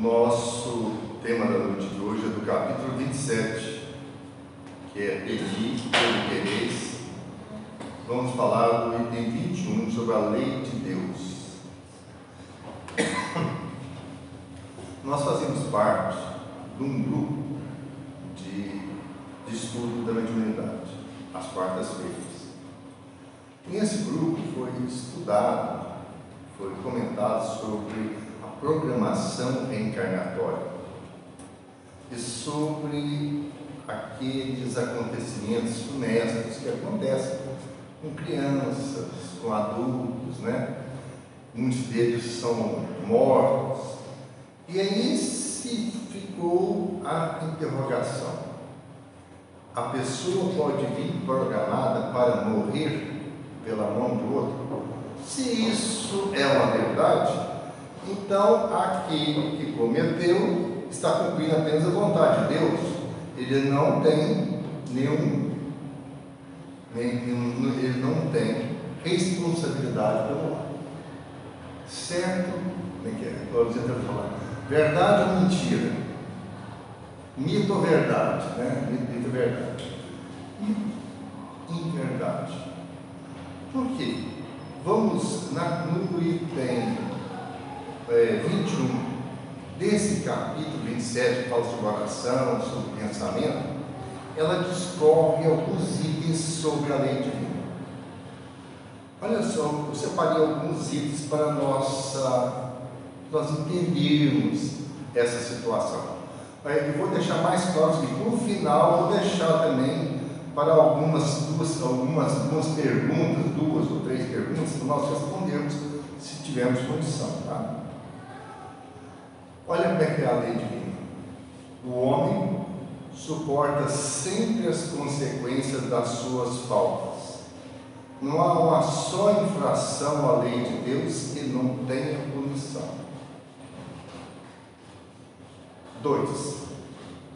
Nosso tema da noite de hoje é do capítulo 27, que é Pedi pelo quereis. Vamos falar do item 21 sobre a lei de Deus. Nós fazemos parte de um grupo de estudo da mediunidade, às quartas-feiras. Nesse grupo foi estudado, foi comentado sobre a programação reencarnatória e sobre aqueles acontecimentos funestos que acontecem com crianças, com adultos, né? Muitos deles são mortos. E aí se ficou a interrogação: a pessoa pode vir programada para morrer pela mão de outro? Se isso é uma verdade, então aquele que cometeu está cumprindo apenas a vontade de Deus. Ele não tem ele não tem responsabilidade pelo lado. Certo? Como é que é? Estou tentando falar. Verdade ou mentira? Mito ou verdade? Né? Mito ou verdade? Inverdade. Por quê? Vamos no item 21 desse capítulo 27, que fala sobre oração, sobre pensamento. Ela discorre alguns itens sobre a lei divina. Olha só, eu separei alguns itens para nós entendermos essa situação. Eu vou deixar mais claro que no final vou deixar também para algumas perguntas, 2 ou 3 perguntas, para nós respondermos se tivermos condição, tá? Olha como é que é a lei divina. O homem suporta sempre as consequências das suas faltas. Não há uma só infração à lei de Deus que não tenha punição. 2.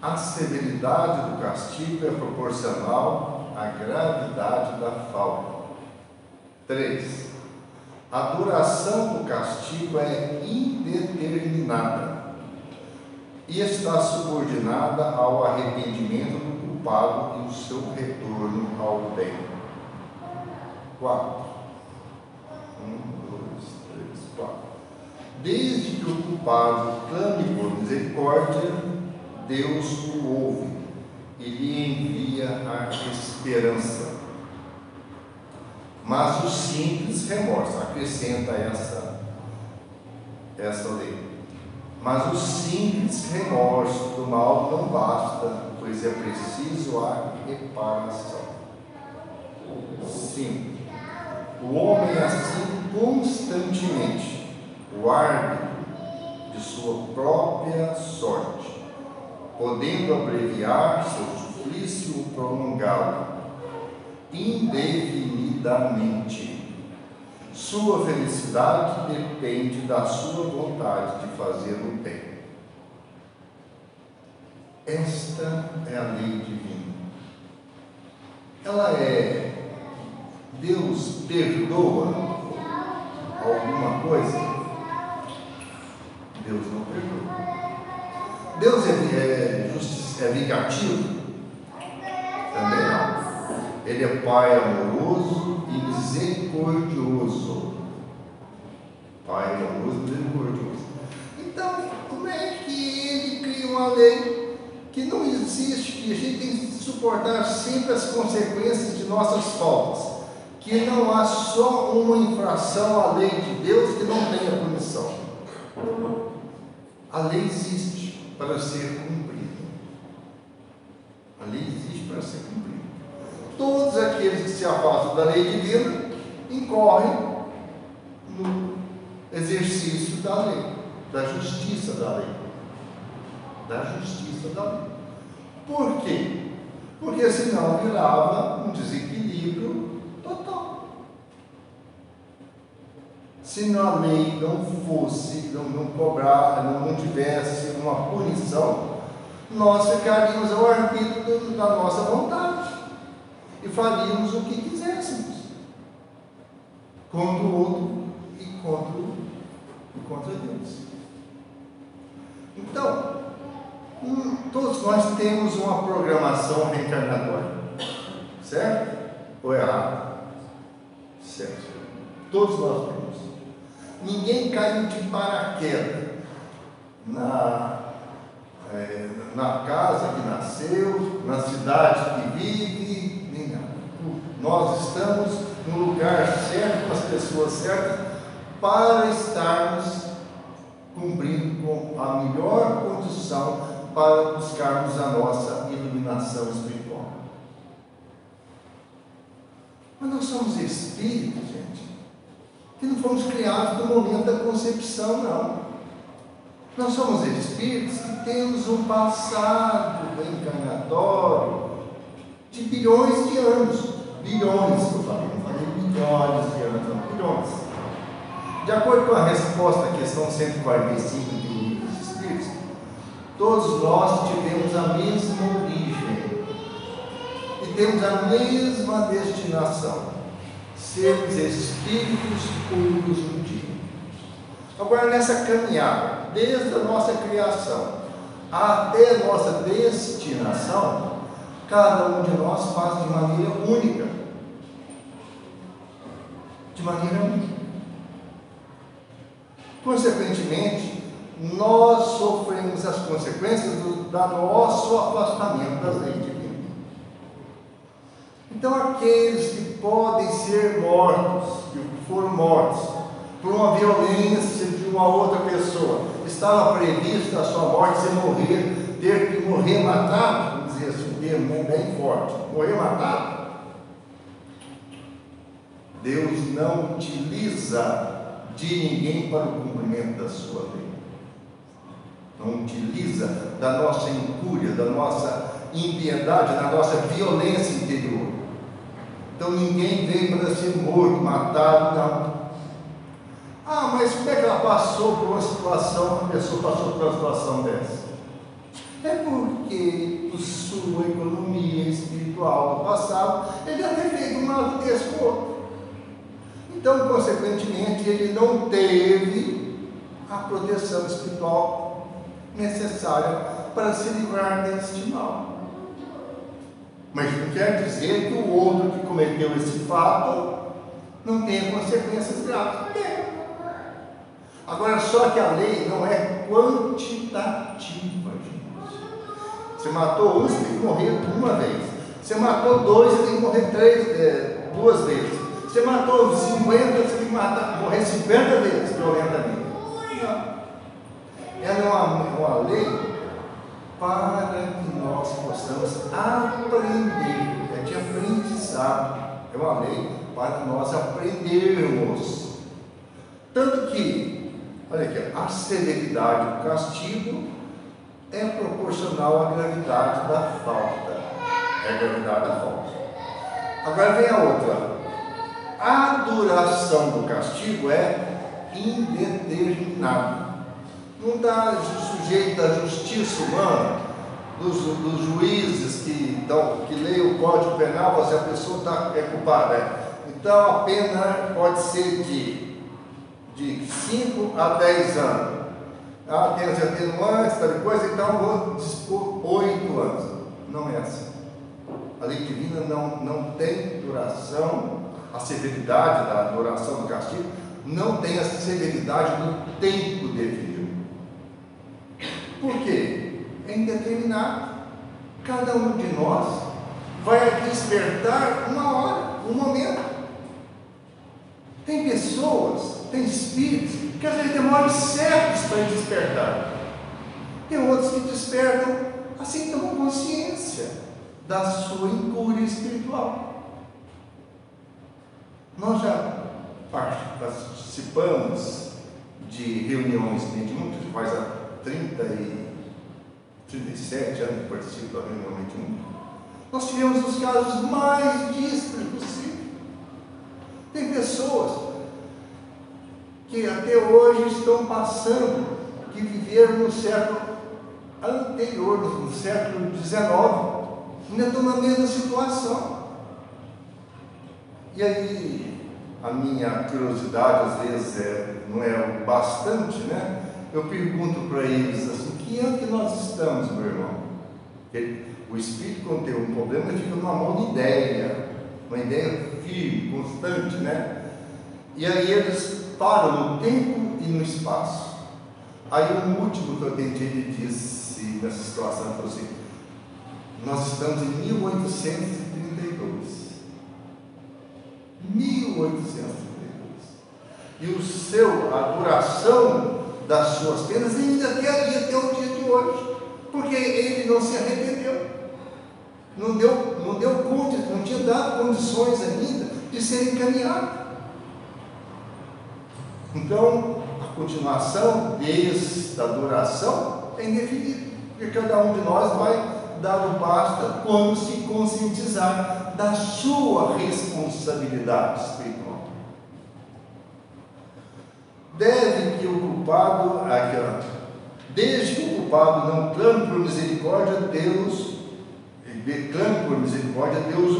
A severidade do castigo é proporcional à gravidade da falta. 3. A duração do castigo é indeterminada e está subordinada ao arrependimento do culpado e o seu retorno ao bem. 4. 4. Desde que o culpado clame por misericórdia, Deus o ouve e lhe envia a esperança. Mas o simples remorso, acrescenta essa lei. Mas o simples remorso do mal não basta, pois é preciso a reparação. 5. O homem é assim constantemente o árbitro de sua própria sorte, podendo abreviar seu suplício ou prolongá-lo indefinidamente. Sua felicidade depende da sua vontade de fazer o bem. Esta é a lei divina. Deus perdoa alguma coisa? Deus não perdoa. Deus é vingativo? Também não. Ele é Pai amoroso e misericordioso. Pai amoroso e misericordioso. Então, como é que ele cria uma lei que não existe, que a gente tem que suportar sempre as consequências de nossas faltas? Que não há só uma infração à lei de Deus que não tenha punição. A lei existe para ser cumprida. A lei existe para ser cumprida. Todos aqueles que se afastam da lei divina incorrem no exercício da lei, da justiça da lei. Da justiça da lei. Por quê? Porque senão virava um desequilíbrio total. Se a lei não fosse, não tivesse uma punição, nós ficaríamos ao arbítrio da nossa vontade e faríamos o que quiséssemos contra o outro e contra Deus. Então, todos nós temos uma programação reencarnatória, certo? Ou errado? Certo. Todos nós temos. Ninguém caiu de paraquedas na casa que nasceu, na cidade que vive, nem nada. Nós estamos no lugar certo, com as pessoas certas, para estarmos cumprindo com a melhor condição para buscarmos a nossa iluminação espiritual. Mas nós somos espíritos, gente, que não fomos criados no momento da concepção, não. Nós somos espíritos que temos um passado reencarnatório de bilhões de anos. Bilhões, eu falei, não falei milhões de anos, não, bilhões. De acordo com a resposta à questão 145 do Livro dos Espíritos, todos nós tivemos a mesma origem e temos a mesma destinação, sermos espíritos puros um dia. Agora, nessa caminhada, desde a nossa criação até a nossa destinação, cada um de nós faz de maneira única. De maneira única. Consequentemente, nós sofremos as consequências do nosso afastamento das leis divinas. Então, aqueles que podem ser mortos, que foram mortos por uma violência de uma outra pessoa, estava prevista a sua morte sem morrer, ter que morrer matado, vamos dizer assim, um termo bem forte, morrer matado. Deus não utiliza de ninguém para o cumprimento da sua lei. Não utiliza da nossa incúria, da nossa impiedade, da nossa violência interior. Então ninguém veio para ser morto, matado, não. Ah, mas como é que ela passou por uma situação, a pessoa passou por uma situação dessa? É porque, por sua economia espiritual do passado, ele já tem feito um mal desse com o outro. Então, consequentemente, ele não teve a proteção espiritual necessária para se livrar deste mal. Mas não quer dizer que o outro que cometeu esse fato não tenha consequências graves. Tem. Agora, só que a lei não é quantitativa, gente. Você matou um, você tem que morrer uma vez. Você matou dois, você tem que morrer duas vezes. Você matou 50, você tem que morrer 50 vezes violentamente. Não. Ela é uma lei para que nós possamos aprender. É de aprendizado. É uma lei para nós aprendermos. Tanto que, olha aqui, a severidade do castigo é proporcional à gravidade da falta. É a gravidade da falta. Agora vem a outra. A duração do castigo é indeterminada. Não está sujeito à justiça humana, dos juízes que leem o Código Penal, se a pessoa é culpada. Então a pena pode ser de 5 a 10 anos. Tem as atenuantes, tal coisa, então vou dispor 8 anos. Não é assim. A lei divina não tem duração. A severidade da duração do castigo não tem a severidade do tempo devido. Por quê? É indeterminado. Cada um de nós vai despertar uma hora, um momento. Tem pessoas, tem espíritos que às vezes demoram séculos para despertar. Tem outros que despertam assim, tomam consciência da sua incúria espiritual. Nós já participamos de reuniões mediúnicas, faz há 37 anos que participo da reunião mediúnica. Nós tivemos os casos mais díspares possível. Tem pessoas que até hoje estão passando, que viveram no século anterior, no século XIX, ainda estão na mesma situação. E aí, a minha curiosidade às vezes não é o bastante, né? Eu pergunto para eles assim, que ano que nós estamos, meu irmão? O espírito, quando tem um problema, ele fica numa monoideia, uma ideia firme, constante, né? E aí eles param no tempo e no espaço. Aí o último que eu atendi, ele disse nessa situação, ele falou assim: nós estamos em 1832. 1832. E a duração das suas penas ainda até ali, até o dia de hoje. Porque ele não se arrependeu. Não deu conta, não tinha dado condições ainda de ser encaminhado. Então, a continuação desta duração é indefinida. Porque cada um de nós vai dar o basta quando se conscientizar da sua responsabilidade espiritual. Desde que o culpado não clame por misericórdia, Deus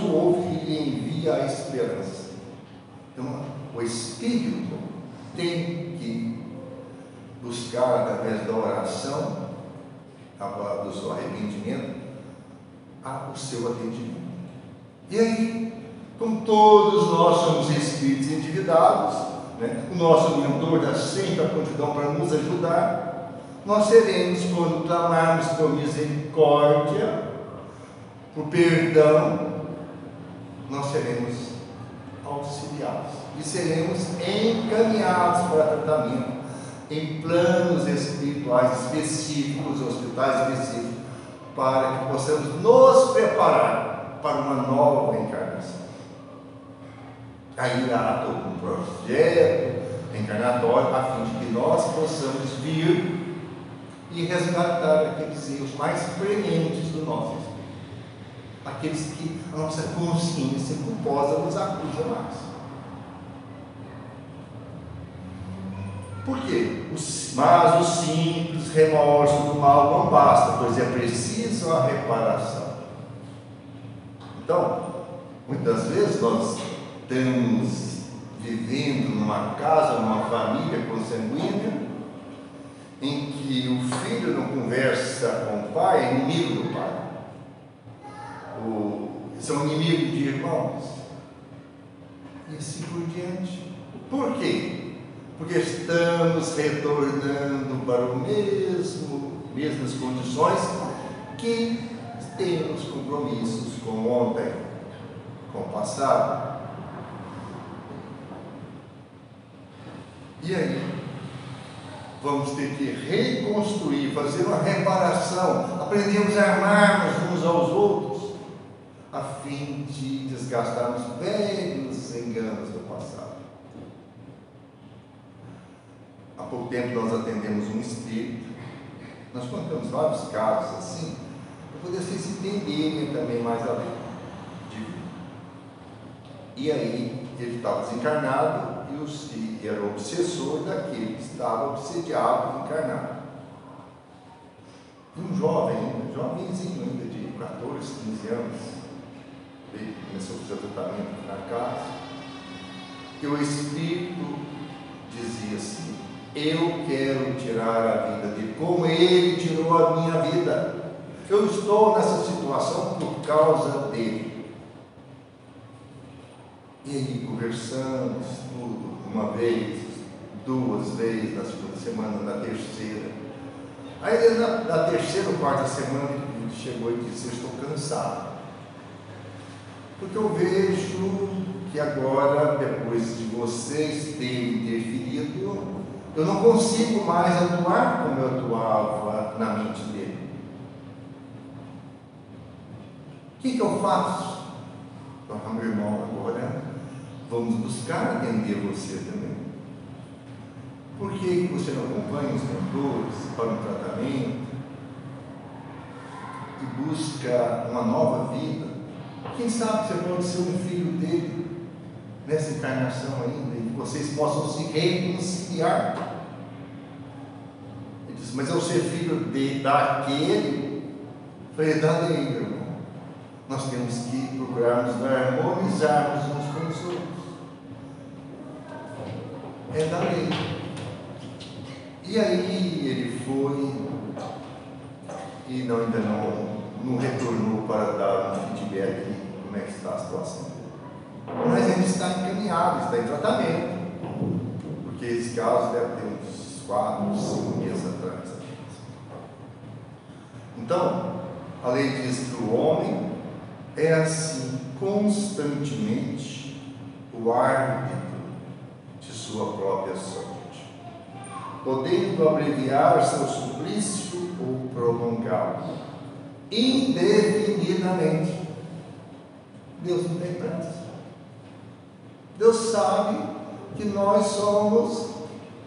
o ouve e lhe envia a esperança. Então, o Espírito tem que buscar, através da oração, do seu arrependimento, o seu atendimento. E aí, como todos nós somos espíritos endividados, né? O nosso mentor dá sempre a prontidão para nos ajudar. Nós seremos, quando clamarmos por misericórdia, por perdão, nós seremos auxiliados e seremos encaminhados para tratamento em planos espirituais específicos, hospitais específicos, para que possamos nos preparar para uma nova encarnação. Aí há todo um projeto encarnatório a fim de que nós possamos vir e resgatar aqueles erros mais prementes do nosso espírito, aqueles que a nossa consciência culposa nos acusa mais. Por quê? Mas o simples remorso do mal não basta, pois é preciso a reparação. Então, muitas vezes nós estamos vivendo numa casa, numa família consanguínea, em que o filho não conversa com o pai, é inimigo do pai. São inimigos de irmãos. E assim por diante. Por quê? Porque estamos retornando para mesmas condições que temos compromissos com ontem, com o passado. E aí, vamos ter que reconstruir, fazer uma reparação, aprendemos a amarmos uns aos outros, a fim de desgastarmos velhos enganos do passado. Há pouco tempo nós atendemos um espírito, nós contamos vários casos assim, para poder vocês entenderem também mais além. E aí, ele estava desencarnado e era o obsessor daquele que estava obsediado encarnado. E um jovenzinho ainda de 14, 15 anos, ele começou o seu tratamento na casa, e o espírito dizia assim: eu quero tirar a vida dele, como ele tirou a minha vida. Eu estou nessa situação por causa dele. E aí conversamos tudo, uma vez, duas vezes, na segunda semana, na terceira. Aí na terceira ou quarta semana ele chegou e disse: eu estou cansado, porque eu vejo que agora, depois de vocês terem interferido, eu não consigo mais atuar como eu atuava na mente dele. O que eu faço? Então, meu irmão, agora vamos buscar atender você também. Por que você não acompanha os mentores para um tratamento e busca uma nova vida? Quem sabe você pode ser um filho dele nessa encarnação ainda, e que vocês possam se reconciliar. Ele disse: mas eu ser filho daquele? Eu falei: da lei, meu irmão. Nós temos que procurar nos harmonizarmos uns com os outros. É da lei. E aí ele foi e ainda não retornou para dar um feedback de como é que está a situação. Mas ele está encaminhado, está em tratamento, porque esse caso deve ter uns 4, 5 meses atrás. Então, a lei diz que o homem é assim constantemente o árbitro de sua própria sorte, podendo abreviar seu suplício ou prolongá-lo indefinidamente. Deus não tem pressa. Deus sabe que nós somos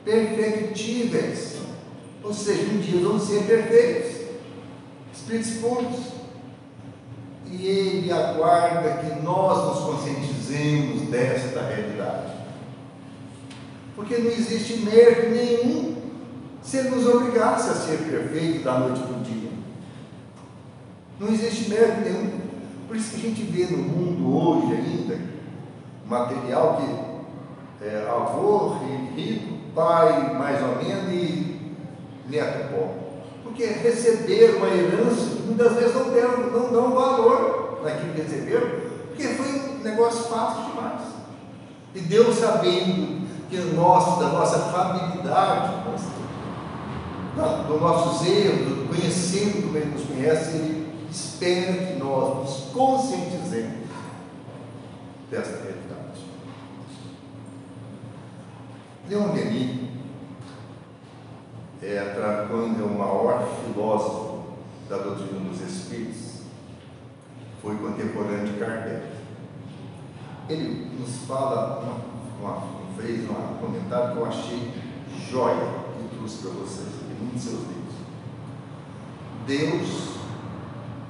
perfectíveis, ou seja, um dia vamos ser perfeitos, espíritos puros, e Ele aguarda que nós nos conscientizemos desta realidade, porque não existe mérito nenhum se Ele nos obrigasse a ser perfeito da noite para o dia. Não existe mérito nenhum. Por isso que a gente vê no mundo hoje ainda material que é avô rico, pai mais ou menos e neto pobre, porque receberam uma herança e muitas vezes não dão valor naquilo que receberam, porque foi um negócio fácil demais. E Deus, sabendo que da nossa familiaridade, do nosso zelo, conhecendo como Ele nos conhece, Ele espera que nós nos conscientizemos dessa realidade. Leon Denis quando é o maior filósofo da doutrina dos Espíritos, foi contemporâneo de Kardec. Ele nos fala, fez um comentário que eu achei joia e trouxe para vocês em um de seus livros. Deus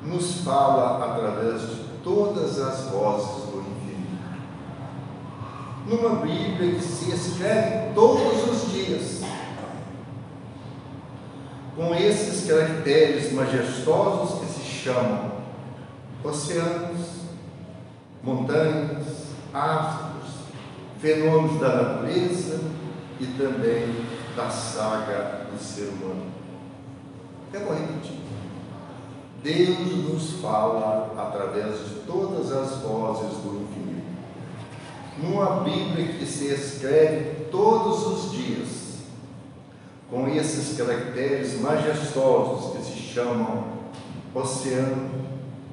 nos fala através de todas as vozes do infinito, numa Bíblia que se escreve todos os dias, com esses caracteres majestosos que se chamam oceanos, montanhas, astros, fenômenos da natureza e também da saga do ser humano. Eu vou repetir. Deus nos fala através de todas as vozes do infinito, numa Bíblia que se escreve todos os dias, com esses caracteres majestosos que se chamam oceano,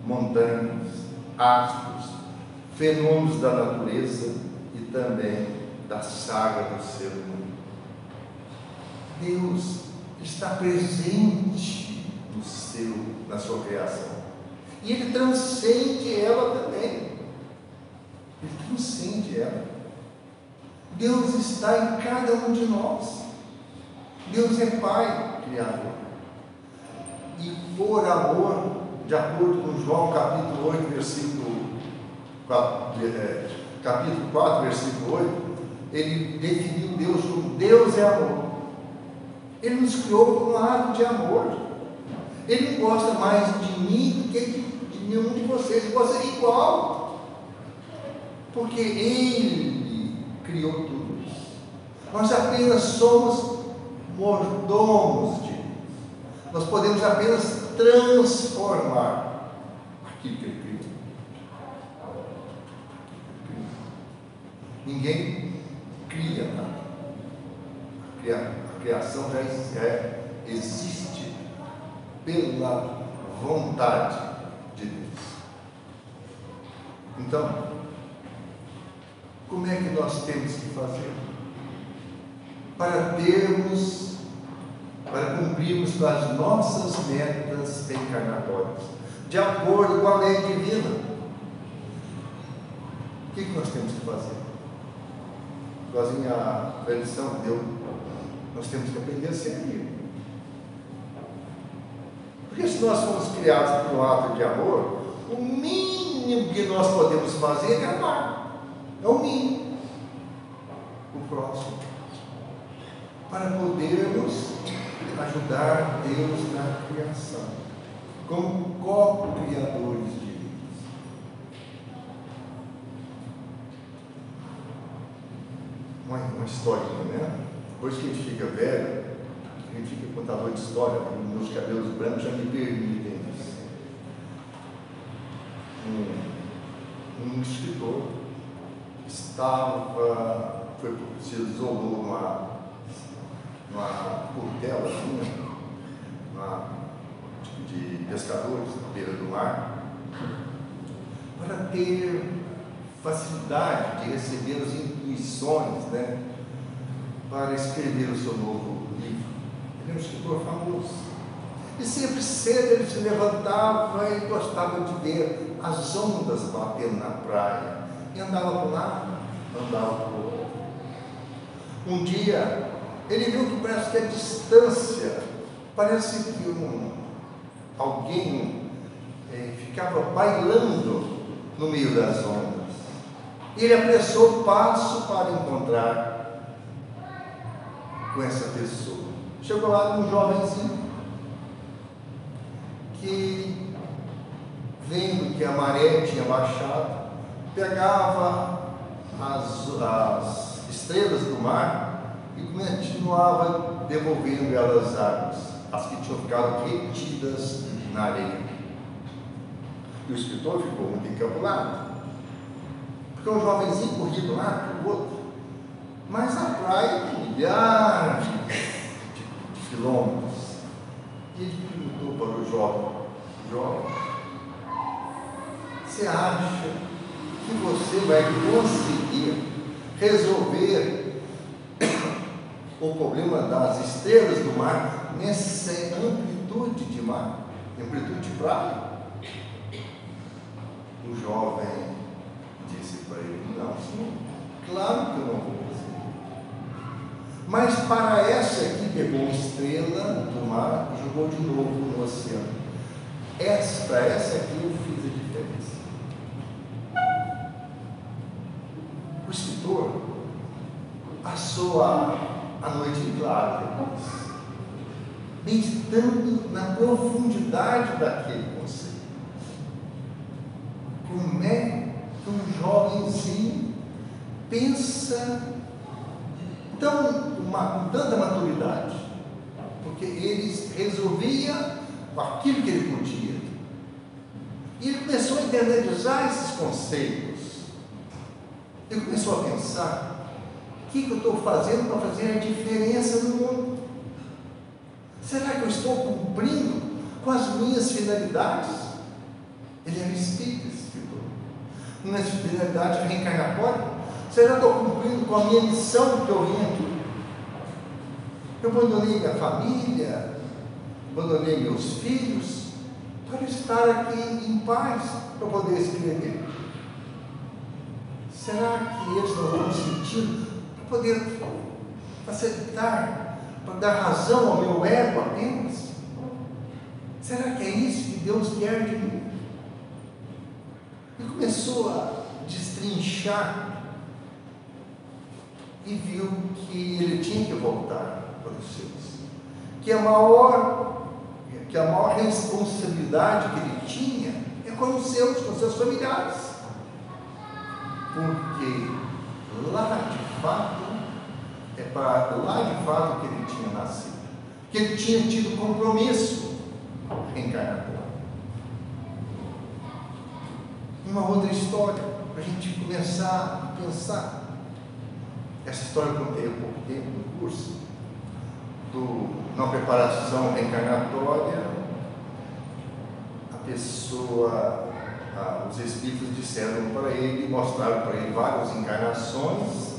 montanhas, astros, fenômenos da natureza e também da saga do ser humano. Deus está presente na sua criação, e Ele transcende ela também. Ele transcende ela. Deus está em cada um de nós. Deus é Pai Criador, e por amor, de acordo com João capítulo 8, capítulo 4, versículo 8, Ele definiu Deus como Deus é amor. Ele nos criou com um ato de amor. Ele não gosta mais de mim do que de nenhum de vocês. Ele gosta de igual, porque Ele criou tudo isso. Nós apenas somos mordomos de Deus. Nós podemos apenas transformar aquilo que Ele criou. Ninguém cria nada. A criação já existe pela vontade de Deus. Então, como é que nós temos que fazer para cumprirmos com as nossas metas reencarnatórias, de acordo com a lei divina? O que nós temos que fazer? Igualzinho a tradição deu, nós temos que aprender a servir. Porque se nós fomos criados por um ato de amor, o mínimo que nós podemos fazer é amar. É o mínimo. O próximo. Para podermos ajudar Deus na criação, como co-criadores de Deus. Uma historinha, né? Depois que a gente fica velho, a gente fica contador de história, meus cabelos brancos já me permitem isso. Um escritor se isolou numa curtela, de pescadores na beira do mar, para ter facilidade de receber as intuições, né, para escrever o seu novo livro. Ele é um escritor famoso. E sempre cedo ele se levantava e gostava de ver as ondas batendo na praia. E andava para um lado, andava para o outro. Um dia, ele viu que parece que a distância, parece que alguém ficava bailando no meio das ondas. Ele apressou o passo para encontrar com essa pessoa. Chegou lá um jovenzinho que, vendo que a maré tinha baixado, pegava as estrelas do mar e continuava devolvendo elas às águas, as que tinham ficado retidas na areia. E o escritor ficou muito encabulado, porque o jovenzinho corria de um lado para o outro, mas a praia tem milhares de quilômetros. E ele perguntou para o jovem, você acha que você vai conseguir resolver o problema das estrelas do mar nessa amplitude de mar, amplitude de praia? O jovem disse para ele, não, senhor, claro que eu não vou conseguir. Mas para essa aqui, pegou uma estrela do mar e jogou de novo no oceano. Para essa aqui eu fiz a diferença. O escritor passou a noite em claro depois, meditando na profundidade daquele conceito. Como é que um jovenzinho pensa com tanta maturidade? Porque ele resolvia aquilo que ele podia. E ele começou a internalizar esses conceitos. Ele começou a pensar, o que eu estou fazendo para fazer a diferença no mundo? Será que eu estou cumprindo com as minhas finalidades? Ele era espírita, escritor. Uma finalidade reencarnatória. Será que eu estou cumprindo com a minha missão que eu vim aqui? Eu abandonei minha família, abandonei meus filhos, para estar aqui em paz, para poder escrever. Será que eles não vão sentir para poder facilitar, para dar razão ao meu ego apenas? Será que é isso que Deus quer de mim? E começou a destrinchar e viu que ele tinha que voltar para os seus, que a maior responsabilidade que ele tinha é com os seus familiares, porque lá de fato que ele tinha nascido, que ele tinha tido compromisso reencarnatório. Uma outra história para a gente começar a pensar. Essa história eu contei há pouco tempo no curso, na preparação reencarnatória. A pessoa, os espíritos disseram para ele, mostraram para ele várias encarnações.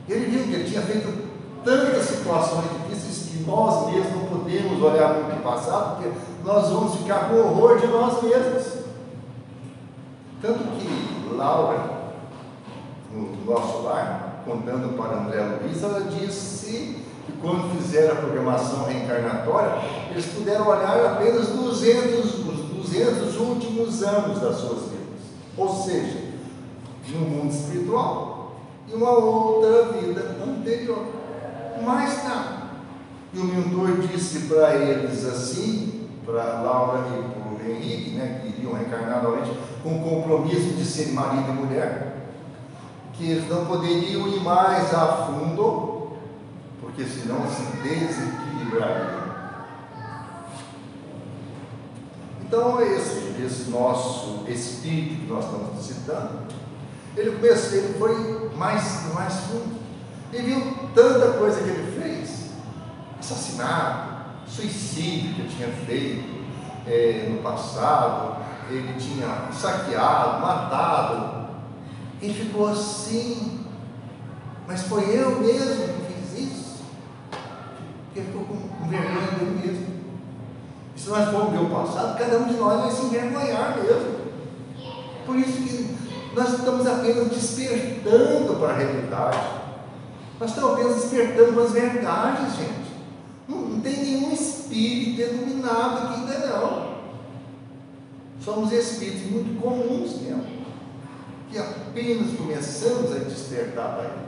Ele viu que ele tinha feito tantas situações difíceis que nós mesmos não podemos olhar para o passado, porque nós vamos ficar com horror de nós mesmos. Tanto que Laura, no nosso lar, contando para André Luiz, ela disse que quando fizeram a programação reencarnatória, eles puderam olhar apenas os 200 últimos anos das suas vidas. Ou seja, no mundo espiritual e uma outra vida anterior. Mais nada. E o mentor disse para eles assim, para Laura e para o Henrique, né, que iriam reencarnar novamente com o compromisso de ser marido e mulher, que eles não poderiam ir mais a fundo porque senão se desequilibraria. Então, esse nosso espírito que nós estamos citando, ele foi mais fundo. Ele viu tanta coisa que ele fez: assassinato, suicídio que ele tinha feito no passado, ele tinha saqueado, matado. Ele ficou assim: mas foi eu mesmo que fiz isso? Ele ficou com vergonha dele mesmo. E se nós formos ver o passado, cada um de nós vai se envergonhar mesmo. Por isso que nós estamos apenas despertando para a realidade. Nós estamos apenas despertando para as verdades, gente. Não tem nenhum espírito iluminado aqui ainda não. Somos espíritos muito comuns mesmo, que apenas começamos a despertar para a realidade.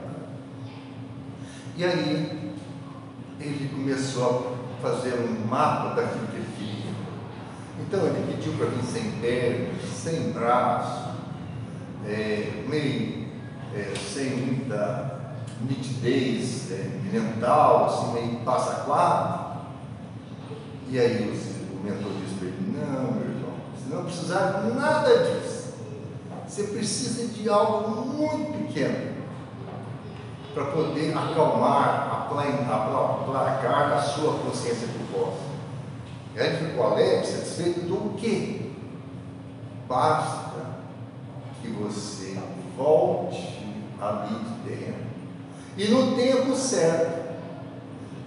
E aí, ele começou a fazer um mapa daquilo que ele queria. Então ele pediu para vir sem pernas, sem braço, sem muita nitidez mental, assim, meio passa claro. E aí o mentor disse para ele: não, meu irmão, você não precisa de nada disso. Você precisa de algo muito pequeno para poder acalmar, aplacar a sua consciência culposa. E aí ele ficou alegre, satisfeito do quê? Basta que você volte ali de dentro. E no tempo certo,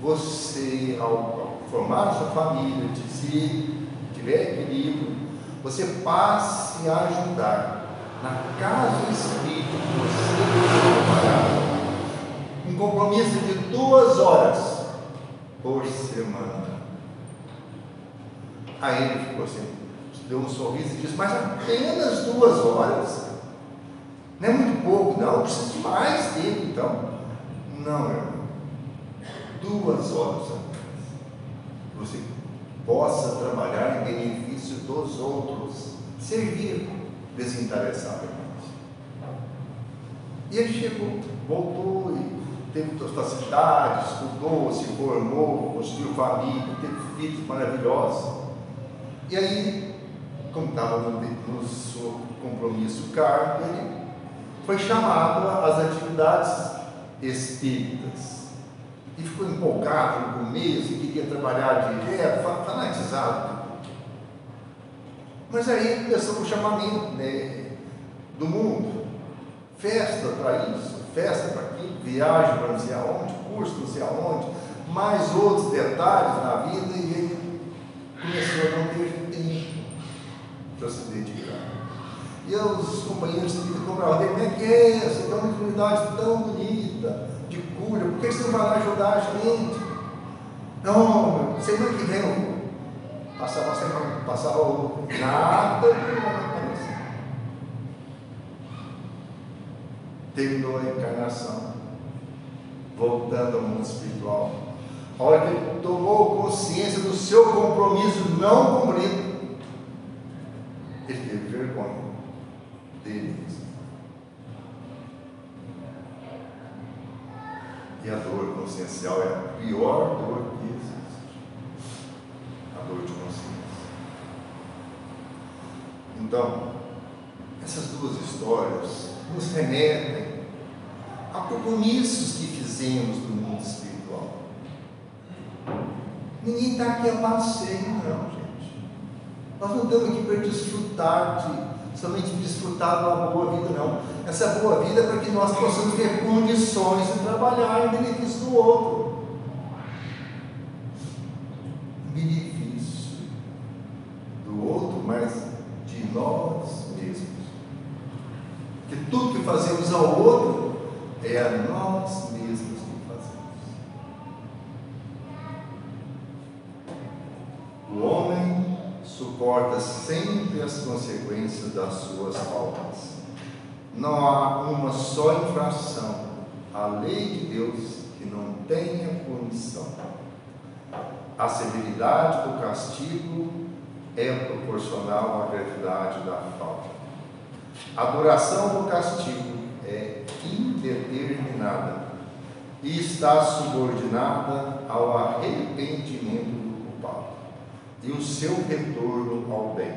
você, ao formar a sua família, se tiver equilíbrio, você passe a ajudar na casa espírita que você trabalhar. Um compromisso de 2 horas por semana. Aí ele ficou assim, deu um sorriso e disse: mas apenas 2 horas? Não é muito pouco, não, eu preciso de mais tempo então. Não, meu irmão, 2 horas apenas. Você possa trabalhar em benefício dos outros, servir desinteressadamente. E ele chegou, voltou e teve todas as facilidades, estudou, se formou, construiu família, teve filhos maravilhosos. E aí, como estava no seu compromisso kármico, ele foi chamado às atividades espíritas. E ficou empolgado no começo, queria trabalhar direto, fanatizado. Mas aí começou o chamamento do mundo. Festa para isso, festa para aquilo, viagem para não sei aonde, curso não sei aonde, mais outros detalhes na vida, e ele começou a não ter tempo para se dedicar. E os companheiros de vida compravam dele: como é que é? Você tem uma comunidade tão bonita, de cura, por que você não vai lá ajudar a gente? Não, semana que vem eu vou. Passava semana, passava outra, nada de novo. Terminou a encarnação, voltando ao mundo espiritual. A hora que ele tomou consciência do seu compromisso não cumprido, ele teve vergonha dele mesmo. E a dor consciencial é a pior dor que existe, a dor de consciência. Então, essas 2 histórias nos remetem a compromissos que fizemos no mundo espiritual. Ninguém está aqui a passeio, não, gente. Nós não estamos aqui para desfrutar somente desfrutar de uma boa vida, não. Essa boa vida é para que nós possamos ter condições de trabalhar em benefício do outro. Benefício do outro, mas de nós mesmos. Porque tudo que fazemos ao outro é a nós mesmos que fazemos. O homem suporta sempre as consequências das suas faltas. Não há uma só infração à lei de Deus que não tenha punição. A severidade do castigo é proporcional à gravidade da falta. A duração do castigo é indeterminada e está subordinada ao arrependimento do culpado e o seu retorno ao bem.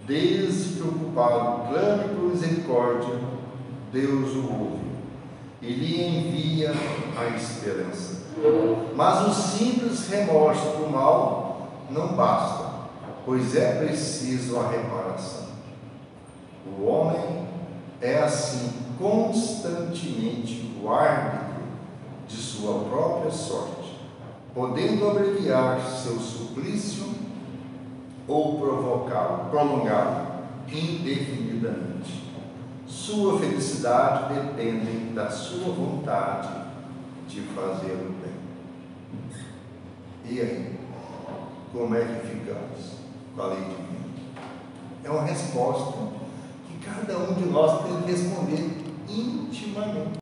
Desde que o culpado clame por misericórdia, Deus o ouve e lhe envia a esperança. Mas o simples remorso do mal não basta, pois é preciso a reparação. O homem é assim constantemente o árbitro de sua própria sorte, podendo abreviar seu suplício ou prolongá-lo indefinidamente. Sua felicidade depende da sua vontade de fazer o bem. E aí, como é que ficamos com a lei divina? É uma resposta que cada um de nós tem que responder intimamente.